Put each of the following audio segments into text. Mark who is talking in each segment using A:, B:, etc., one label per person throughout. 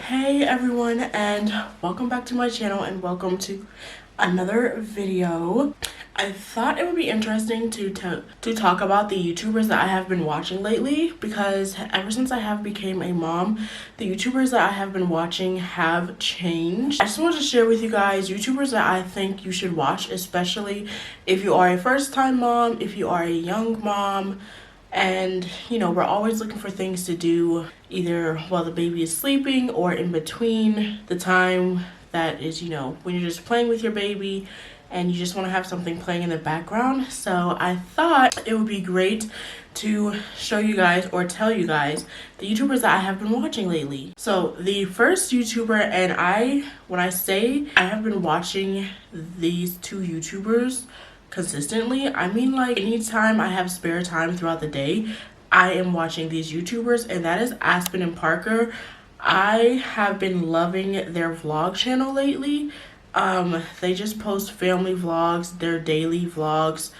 A: Hey everyone, and welcome back to my channel and welcome to another video. I thought it would be interesting to talk about the YouTubers that I have been watching lately, because ever since I have became a mom, the YouTubers that I have been watching have changed. I just wanted to share with you guys YouTubers that I think you should watch, especially if you are a first-time mom, if you are a young mom, and we're always looking for things to do either while the baby is sleeping or in between the time that is, when you're just playing with your baby and you just want to have something playing in the background. So I thought it would be great to show you guys or tell you guys the YouTubers that I have been watching lately. So the first YouTuber, and when I say I have been watching these two YouTubers consistently, I mean like anytime I have spare time throughout the day, I am watching these YouTubers, and that is Aspen and Parker. I have been loving their vlog channel lately. They just post family vlogs, their daily vlogs,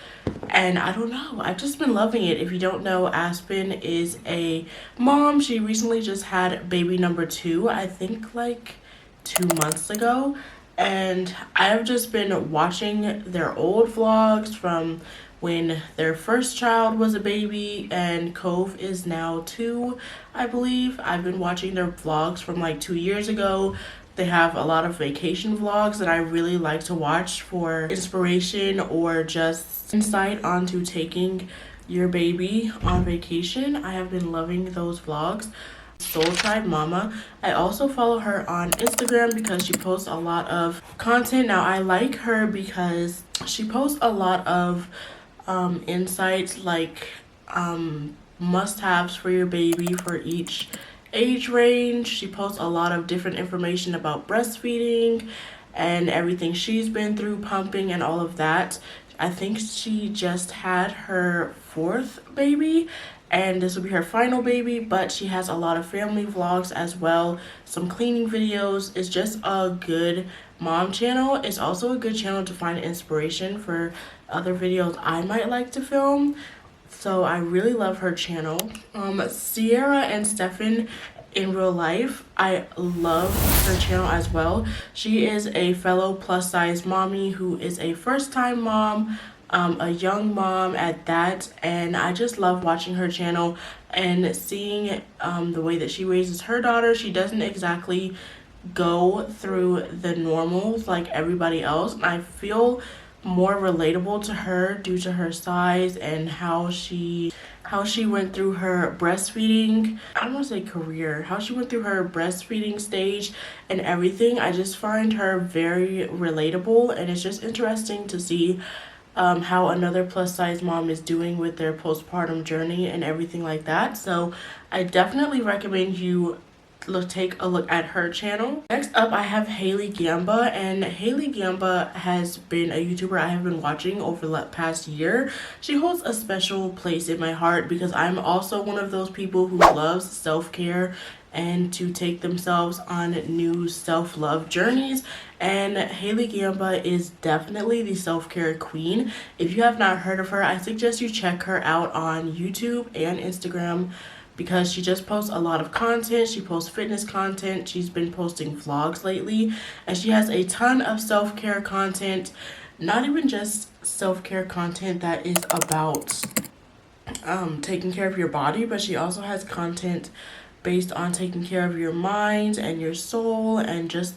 A: and I don't know, I've just been loving it. If you don't know, Aspen is a mom. She recently just had baby number 2, I think like 2 months ago, and I've just been watching their old vlogs from when their first child was a baby, and Cove is now 2, I believe. I've been watching their vlogs from like 2 years ago. They have a lot of vacation vlogs that I really like to watch for inspiration or just insight onto taking your baby on vacation. I have been loving those vlogs. Soul Tribe Mama. I also follow her on Instagram because she posts a lot of content. Now I like her because she posts a lot of insights, like must-haves for your baby for each age range. She posts a lot of different information about breastfeeding and everything she's been through, pumping and all of that. I think she just had her 4th baby, and this will be her final baby, but she has a lot of family vlogs as well, some cleaning videos. It's just a good mom channel. It's also a good channel to find inspiration for other videos I might like to film. So I really love her channel. Sierra and Stephan in real life, I love her channel as well. She is a fellow plus size mommy who is a first time mom, a young mom at that, and I just love watching her channel and seeing the way that she raises her daughter. She doesn't exactly go through the normals like everybody else, and I feel more relatable to her due to her size and how she went through her breastfeeding, I don't want to say career, how she went through her breastfeeding stage and everything. I just find her very relatable, and it's just interesting to see how another plus size mom is doing with their postpartum journey and everything like that. So I definitely recommend you take a look at her channel. Next up, I have Haley Gamba, and Haley Gamba has been a YouTuber I have been watching over the past year. She holds a special place in my heart because I'm also one of those people who loves self-care and to take themselves on new self-love journeys, and Haley Gamba is definitely the self-care queen. If you have not heard of her, I suggest you check her out on YouTube and Instagram, because she just posts a lot of content. She posts fitness content. She's been posting vlogs lately, and she has a ton of self-care content, not even just self-care content that is about taking care of your body, but she also has content based on taking care of your mind and your soul and just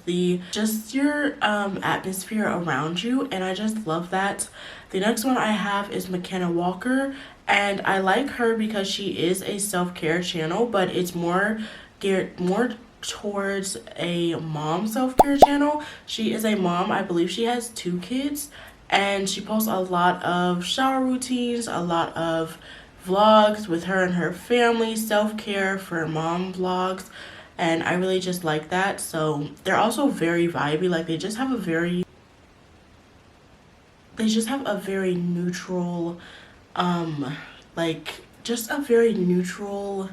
A: your atmosphere around you, and I just love that. The next one I have is McKenna Walker, and I like her because she is a self-care channel, but it's more geared more towards a mom self-care channel. She is a mom. I believe she has 2 kids, and she posts a lot of shower routines, a lot of vlogs with her and her family, self-care for mom vlogs, and I really just like that. So they're also very vibey. Like they just have a very neutral like just a very neutral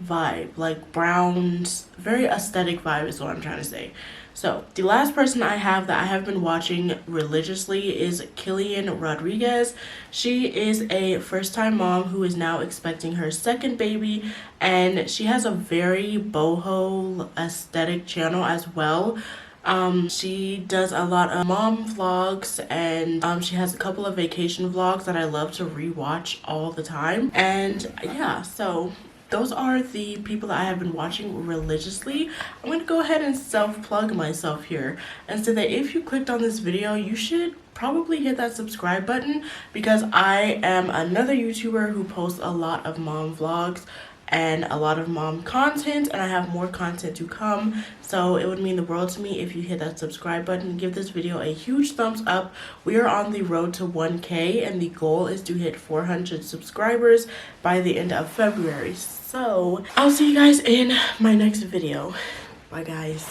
A: vibe, like browns, very aesthetic vibe is what I'm trying to say. So the last person I have that I have been watching religiously is Killian Rodriguez. She is a first-time mom who is now expecting her second baby, and she has a very boho aesthetic channel as well. She does a lot of mom vlogs, and she has a couple of vacation vlogs that I love to rewatch all the time. And yeah, so those are the people that I have been watching religiously. I'm gonna go ahead and self-plug myself here and say that if you clicked on this video, you should probably hit that subscribe button, because I am another YouTuber who posts a lot of mom vlogs and a lot of mom content, and I have more content to come. So it would mean the world to me if you hit that subscribe button. Give this video a huge thumbs up. We are on the road to 1K, and the goal is to hit 400 subscribers by the end of February. So I'll see you guys in my next video. Bye guys.